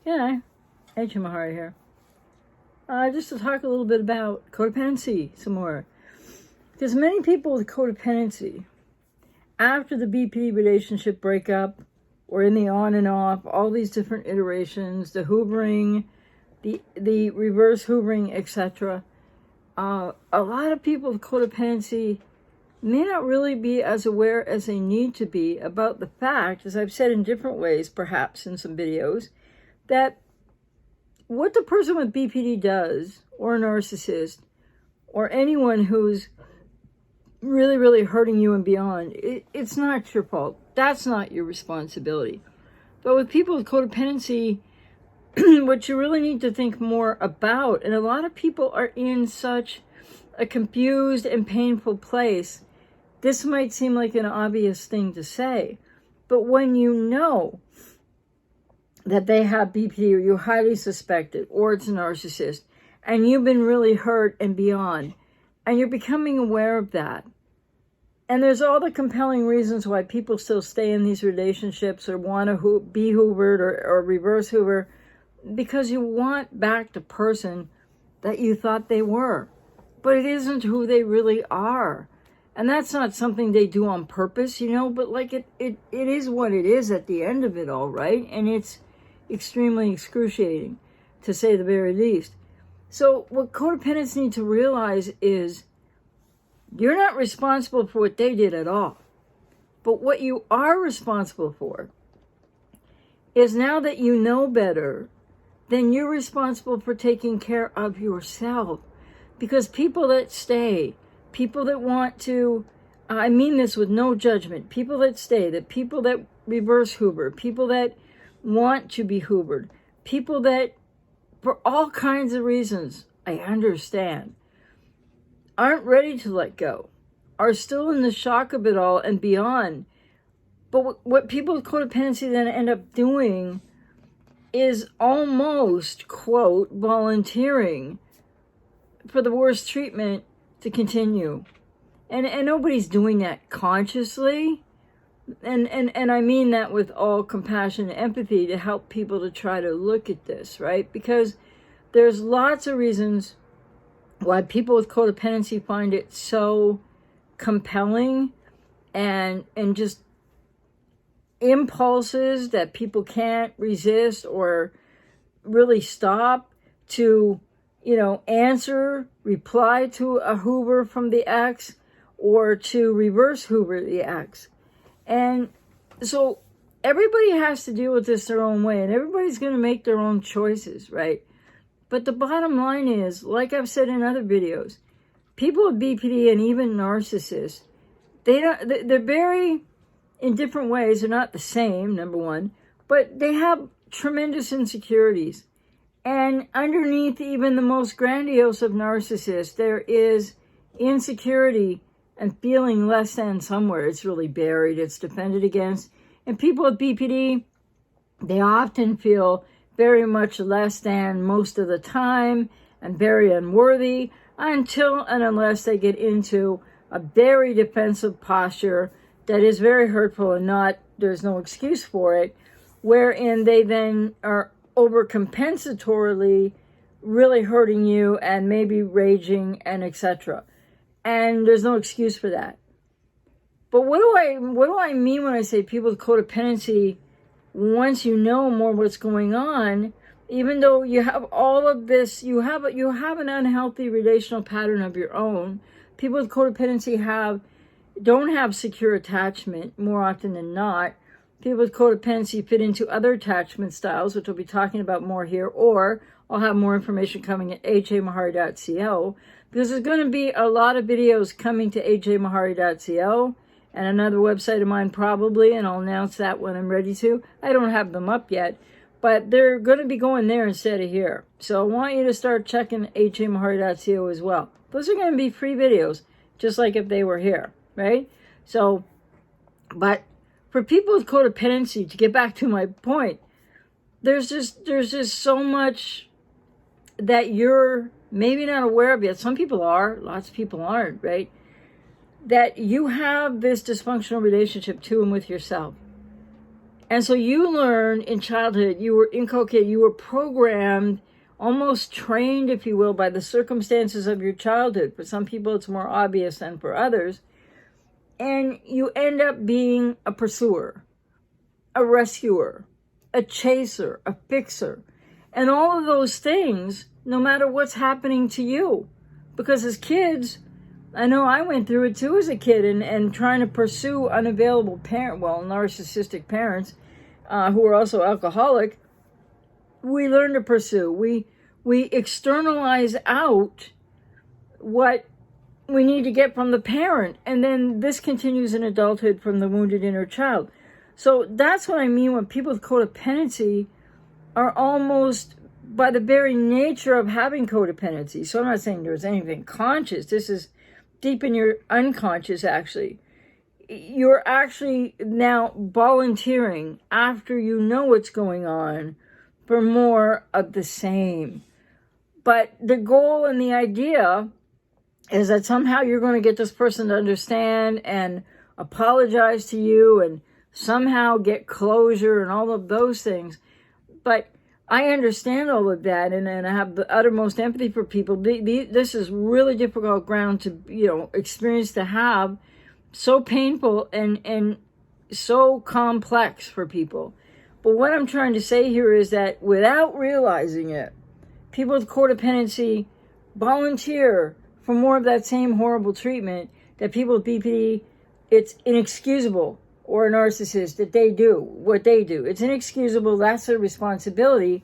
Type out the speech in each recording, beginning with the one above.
Yeah, ajmahari here. Just to talk a little bit about codependency some more. Because many people with codependency, after the BPD relationship breakup, or in the on and off, all these different iterations, the hoovering, the reverse hoovering, etc., a lot of people with codependency may not really be as aware as they need to be about the fact, as I've said in different ways, perhaps in some videos, that what the person with BPD does, or a narcissist, or anyone who's really, really hurting you and beyond, it's not your fault. That's not your responsibility. But with people with codependency, what you really need to think more about, and a lot of people are in such a confused and painful place, this might seem like an obvious thing to say, but when you know that they have BPD, or you highly suspect it, or it's a narcissist, and you've been really hurt and beyond, and you're becoming aware of that, and there's all the compelling reasons why people still stay in these relationships or want to be hoovered or reverse hoover, because you want back the person that you thought they were, but it isn't who they really are. And that's not something they do on purpose, but like it is what it is at the end of it all, right? And it's extremely excruciating, to say the very least. So what codependents need to realize is you're not responsible for what they did at all. But what you are responsible for is, now that you know better, then you're responsible for taking care of yourself. Because people that stay, people that want to, I mean this with no judgment, people that stay, that people that reverse hoover, people that want to be hoovered, people that, for all kinds of reasons, I understand, aren't ready to let go, are still in the shock of it all and beyond. But what people with codependency then end up doing is almost, quote, volunteering for the worst treatment to continue. And nobody's doing that consciously. And I mean that with all compassion and empathy, to help people to try to look at this, right? Because there's lots of reasons why people with codependency find it so compelling, and just impulses that people can't resist or really stop, to reply to a hoover from the ex, or to reverse hoover the ex. And so everybody has to deal with this their own way, and everybody's going to make their own choices, right? But the bottom line is, like I've said in other videos, people with BPD and even narcissists, they're very, in different ways, they're not the same, number one, but they have tremendous insecurities. And underneath even the most grandiose of narcissists, there is insecurity and feeling less than somewhere. It's really buried, it's defended against. And people with BPD, they often feel very much less than most of the time, and very unworthy, until and unless they get into a very defensive posture that is very hurtful, and there's no excuse for it, wherein they then are overcompensatorily really hurting you and maybe raging and etc. And there's no excuse for that. But what do I mean when I say people with codependency, once you know more what's going on, even though you have all of this, you have an unhealthy relational pattern of your own. People with codependency don't have secure attachment more often than not. People with codependency fit into other attachment styles, which we'll be talking about more here, or I'll have more information coming at ajmahari.ca, because there's going to be a lot of videos coming to ajmahari.ca and another website of mine probably, and I'll announce that when I'm ready to. I don't have them up yet, but they're going to be going there instead of here. So I want you to start checking ajmahari.ca as well. Those are going to be free videos, just like if they were here, right? So, but for people with codependency, to get back to my point, there's just so much that you're maybe not aware of yet. Some people are, lots of people aren't, right? That you have this dysfunctional relationship to and with yourself. And so you learned in childhood, you were inculcated, you were programmed, almost trained, if you will, by the circumstances of your childhood. For some people, it's more obvious than for others. And you end up being a pursuer, a rescuer, a chaser, a fixer. And all of those things, no matter what's happening to you. Because as kids, I know I went through it too as a kid, and trying to pursue unavailable narcissistic parents who are also alcoholic. We learn to pursue. We externalize out what we need to get from the parent, and then this continues in adulthood from the wounded inner child. So that's what I mean when people with codependency are almost, by the very nature of having codependency. So I'm not saying there's anything conscious. This is deep in your unconscious, actually. You're actually now volunteering after you know what's going on for more of the same. But the goal and the idea is that somehow you're going to get this person to understand and apologize to you and somehow get closure and all of those things. But I understand all of that, and I have the uttermost empathy for people. This is really difficult ground to, experience to have, so painful and so complex for people. But what I'm trying to say here is that without realizing it, people with codependency volunteer for more of that same horrible treatment that people with BPD, it's inexcusable, or a narcissist, that they do what they do. It's inexcusable. That's their responsibility.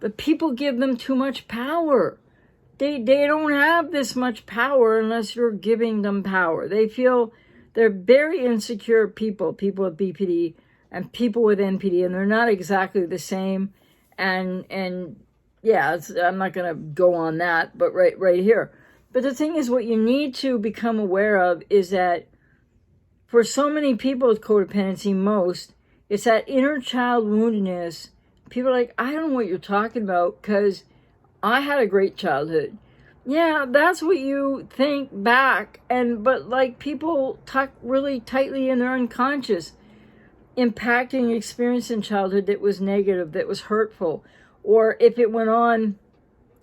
But people give them too much power. They don't have this much power unless you're giving them power. They feel they're very insecure people with BPD and people with NPD, and they're not exactly the same. And yeah, I'm not going to go on that, but right here. But the thing is, what you need to become aware of is that for so many people with codependency, it's that inner child woundedness. People are like, I don't know what you're talking about because I had a great childhood. Yeah, that's what you think back. But like, people tuck really tightly in their unconscious, impacting experience in childhood that was negative, that was hurtful. Or if it went on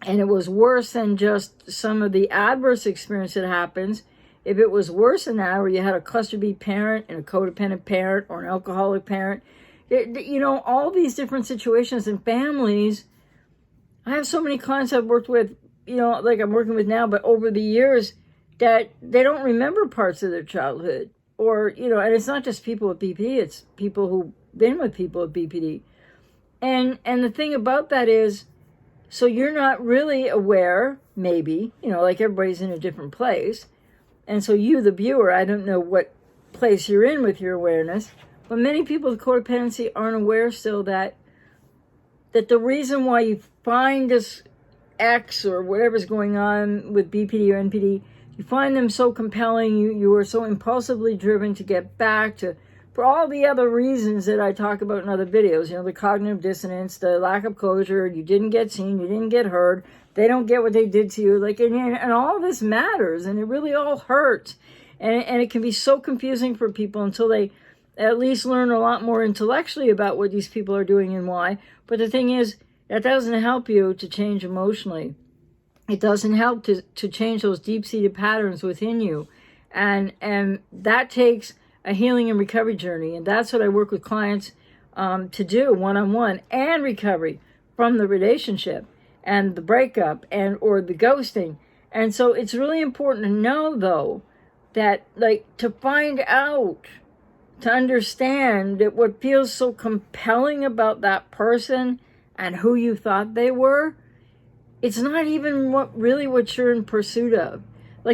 and it was worse than just some of the adverse experience that happens, if it was worse than that, or you had a cluster B parent and a codependent parent or an alcoholic parent, all these different situations in families. I have so many clients I've worked with, like I'm working with now, but over the years, that they don't remember parts of their childhood. Or, and it's not just people with BPD, it's people who've been with people with BPD. And the thing about that is, so you're not really aware, maybe, like everybody's in a different place. And so you, the viewer, I don't know what place you're in with your awareness, but many people with codependency aren't aware still that the reason why you find this X or whatever's going on with BPD or NPD, you find them so compelling, you are so impulsively driven to get back to, for all the other reasons that I talk about in other videos, the cognitive dissonance, the lack of closure, you didn't get seen, you didn't get heard, they don't get what they did to you, and all this matters, and it really all hurts, and it can be so confusing for people until they at least learn a lot more intellectually about what these people are doing and why. But the thing is, that doesn't help you to change emotionally. It doesn't help to change those deep-seated patterns within you, and that takes a healing and recovery journey, and that's what I work with clients to do one-on-one, and recovery from the relationship and the breakup or the ghosting. And so it's really important to know, though, that to find out, to understand that what feels so compelling about that person and who you thought they were, it's not even what you're in pursuit of.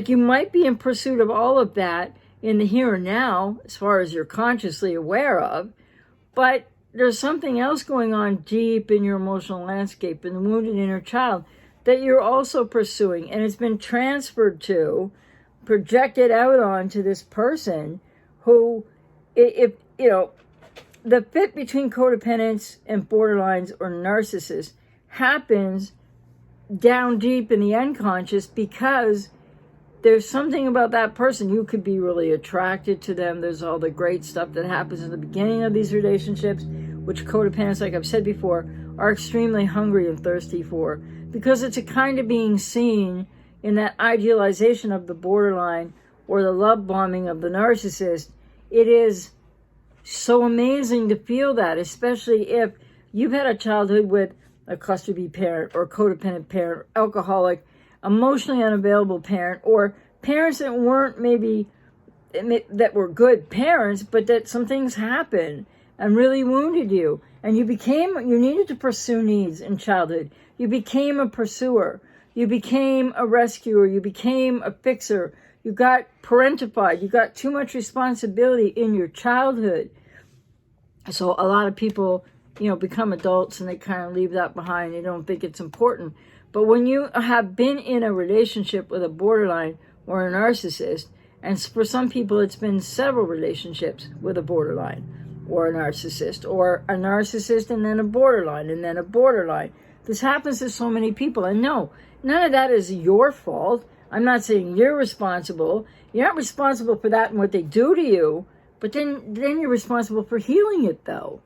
You might be in pursuit of all of that in the here and now, as far as you're consciously aware of, but there's something else going on deep in your emotional landscape, in the wounded inner child, that you're also pursuing, and it's been transferred to, projected out onto this person who, if the fit between codependents and borderlines or narcissists happens down deep in the unconscious, because there's something about that person. You could be really attracted to them. There's all the great stuff that happens in the beginning of these relationships. which codependents, like I've said before, are extremely hungry and thirsty for, because it's a kind of being seen in that idealization of the borderline or the love bombing of the narcissist. It is so amazing to feel that, especially if you've had a childhood with a cluster B parent or codependent parent, alcoholic, emotionally unavailable parent, or parents that weren't maybe, that were good parents, but that some things happened and really wounded you. And you needed to pursue needs in childhood. You became a pursuer. You became a rescuer. You became a fixer. You got parentified. You got too much responsibility in your childhood. So a lot of people, become adults and they kind of leave that behind. They don't think it's important. But when you have been in a relationship with a borderline or a narcissist, and for some people it's been several relationships with a borderline or a narcissist, or a narcissist and then a borderline and then a borderline. This happens to so many people. And no, none of that is your fault. I'm not saying you're responsible. You're not responsible for that and what they do to you, but then you're responsible for healing it, though.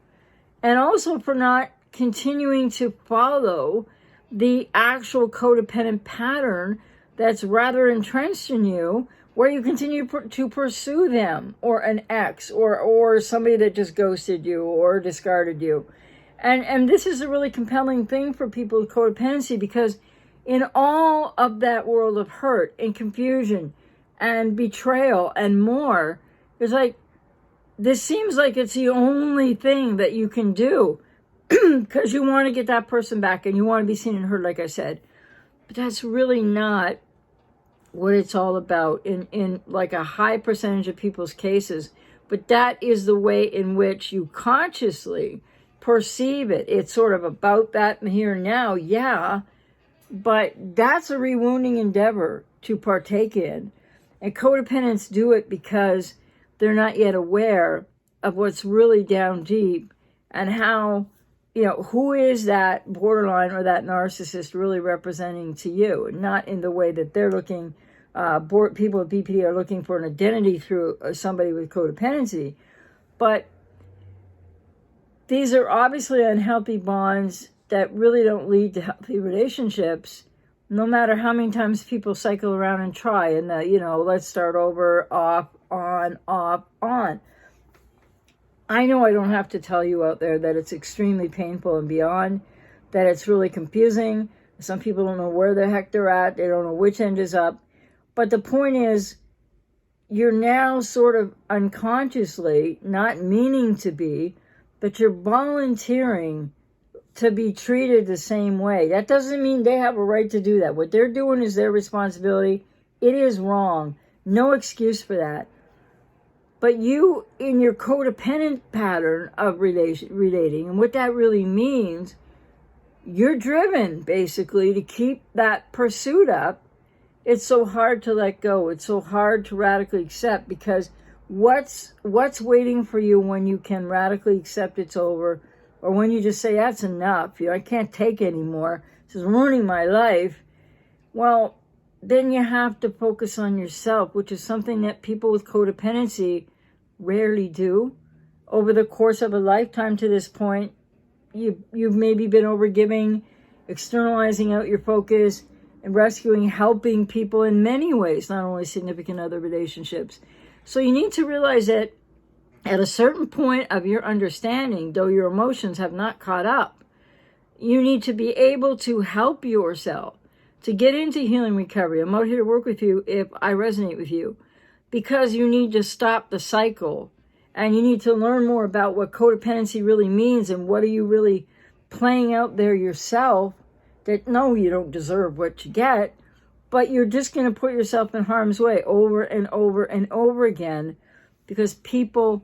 And also for not continuing to follow the actual codependent pattern that's rather entrenched in you, where you continue to pursue them, or an ex, or somebody that just ghosted you or discarded you. And this is a really compelling thing for people with codependency, because in all of that world of hurt and confusion and betrayal and more, it's like, this seems like it's the only thing that you can do because you want to get that person back and you want to be seen and heard, like I said. But that's really not what it's all about in like a high percentage of people's cases. But that is the way in which you consciously perceive it. It's sort of about that here and now, yeah, but that's a rewounding endeavor to partake in. And codependents do it because they're not yet aware of what's really down deep and how, who is that borderline or that narcissist really representing to you, not in the way that they're looking. People with BPD are looking for an identity through somebody with codependency, but these are obviously unhealthy bonds that really don't lead to healthy relationships, no matter how many times people cycle around and try and, let's start over, off, on, off, on. I know I don't have to tell you out there that it's extremely painful and beyond, that it's really confusing. Some people don't know where the heck they're at. They don't know which end is up. But the point is, you're now sort of unconsciously, not meaning to be, but you're volunteering to be treated the same way. That doesn't mean they have a right to do that. What they're doing is their responsibility. It is wrong. No excuse for that. But you, in your codependent pattern of relating, and what that really means, you're driven, basically, to keep that pursuit up. It's so hard to let go. It's so hard to radically accept, because what's waiting for you when you can radically accept it's over, or when you just say, that's enough, I can't take anymore, this is ruining my life. Well, then you have to focus on yourself, which is something that people with codependency rarely do. Over the course of a lifetime to this point, you've maybe been overgiving, externalizing out your focus, and rescuing, helping people in many ways, not only significant other relationships. So you need to realize that at a certain point of your understanding, though your emotions have not caught up, you need to be able to help yourself to get into healing recovery. I'm out here to work with you if I resonate with you, because you need to stop the cycle, and you need to learn more about what codependency really means and what are you really playing out there yourself, that no, you don't deserve what you get, but you're just going to put yourself in harm's way over and over and over again, because people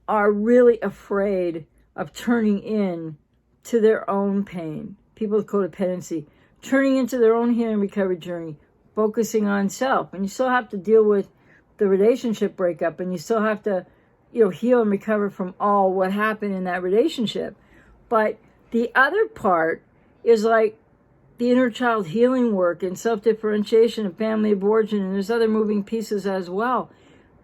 are really afraid of turning in to their own pain. People with codependency, turning into their own healing recovery journey, focusing on self. And you still have to deal with the relationship breakup, and you still have to, heal and recover from all what happened in that relationship. But the other part is like the inner child healing work and self-differentiation and family of origin, and there's other moving pieces as well.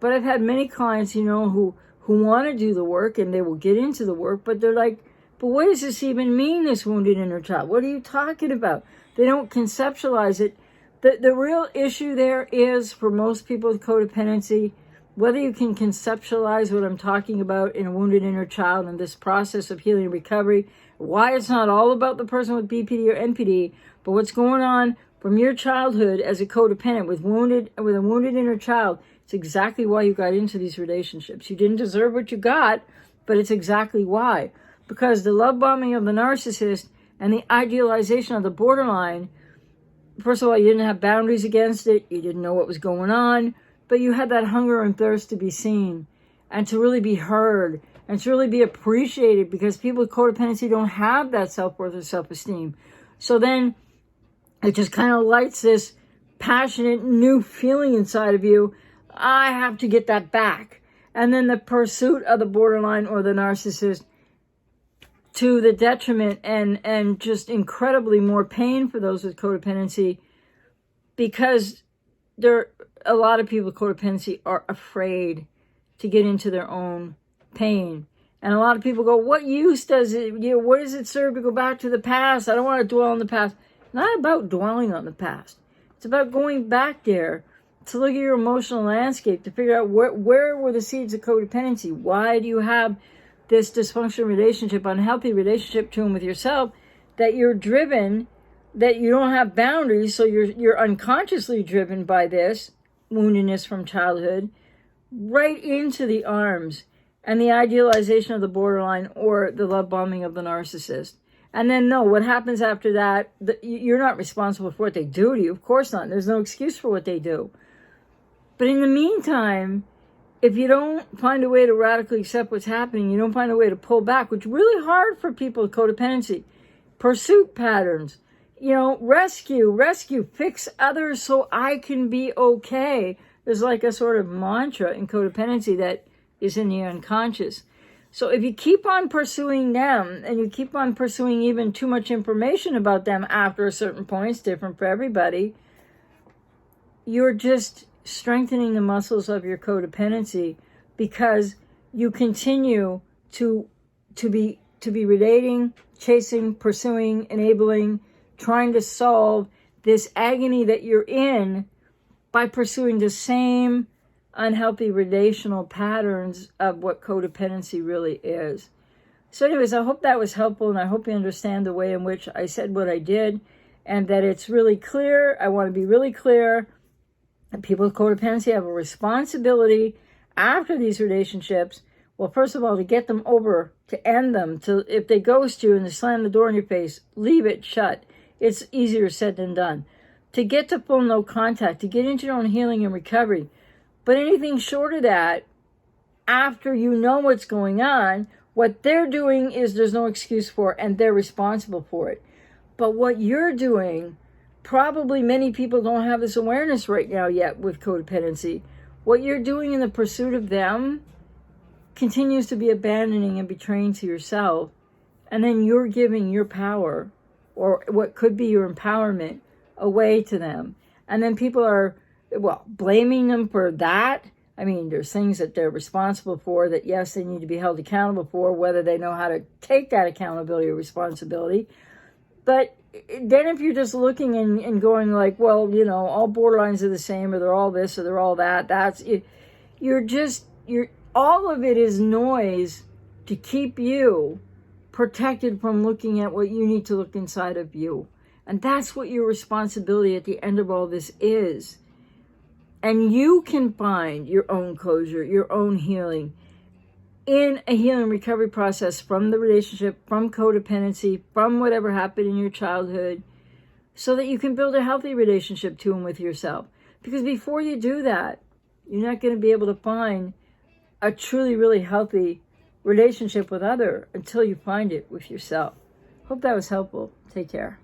But I've had many clients, who who want to do the work, and they will get into the work, but they're like, but what does this even mean, this wounded inner child? What are you talking about? They don't conceptualize it. The real issue there is, for most people with codependency, whether you can conceptualize what I'm talking about in a wounded inner child and this process of healing and recovery, why it's not all about the person with BPD or NPD, but what's going on from your childhood as a codependent with a wounded inner child. It's exactly why you got into these relationships. You didn't deserve what you got, but it's exactly why. Because the love bombing of the narcissist and the idealization of the borderline, first of all, you didn't have boundaries against it. You didn't know what was going on, but you had that hunger and thirst to be seen and to really be heard and to really be appreciated, because people with codependency don't have that self-worth or self-esteem. So then it just kind of lights this passionate new feeling inside of you. I have to get that back. And then the pursuit of the borderline or the narcissist, to the detriment and just incredibly more pain for those with codependency, because a lot of people with codependency are afraid to get into their own pain. And a lot of people go, what use does it, what does it serve to go back to the past? I don't want to dwell on the past. Not about dwelling on the past. It's about going back there to look at your emotional landscape, to figure out where were the seeds of codependency? Why do you have this dysfunctional relationship, unhealthy relationship to and with yourself, that you're driven, that you don't have boundaries, so you're unconsciously driven by this woundedness from childhood right into the arms and the idealization of the borderline or the love bombing of the narcissist. And then what happens after that, you're not responsible for what they do to you. Of course not. There's no excuse for what they do. But in the meantime, if you don't find a way to radically accept what's happening, you don't find a way to pull back, which is really hard for people with codependency. Pursuit patterns, rescue, fix others so I can be okay. There's like a sort of mantra in codependency that is in the unconscious. So if you keep on pursuing them and you keep on pursuing even too much information about them after a certain point, it's different for everybody, you're just strengthening the muscles of your codependency, because you continue to be relating, chasing, pursuing, enabling, trying to solve this agony that you're in by pursuing the same unhealthy relational patterns of what codependency really is. So anyways, I hope that was helpful, and I hope you understand the way in which I said what I did, and that it's really clear. I want to be really clear. People with codependency have a responsibility after these relationships. Well, first of all, to get them over, to end them, to if they ghost you and they slam the door in your face, leave it shut. It's easier said than done. To get to full no contact, to get into your own healing and recovery. But anything short of that, after you know what's going on, what they're doing is there's no excuse for, and they're responsible for it. But what you're doing, probably many people don't have this awareness right now yet with codependency. What you're doing in the pursuit of them continues to be abandoning and betraying to yourself. And then you're giving your power, or what could be your empowerment, away to them. And then people are, blaming them for that. I mean, there's things that they're responsible for that, yes, they need to be held accountable for, whether they know how to take that accountability or responsibility. But then if you're just looking and going like, well, all borderlines are the same, or they're all this, or they're all that, that's it. All of it is noise to keep you protected from looking at what you need to look inside of you. And that's what your responsibility at the end of all this is. And you can find your own closure, your own healing in a healing recovery process from the relationship, from codependency, from whatever happened in your childhood, so that you can build a healthy relationship to and with yourself. Because before you do that, you're not going to be able to find a truly, really healthy relationship with other until you find it with yourself. Hope that was helpful. Take care.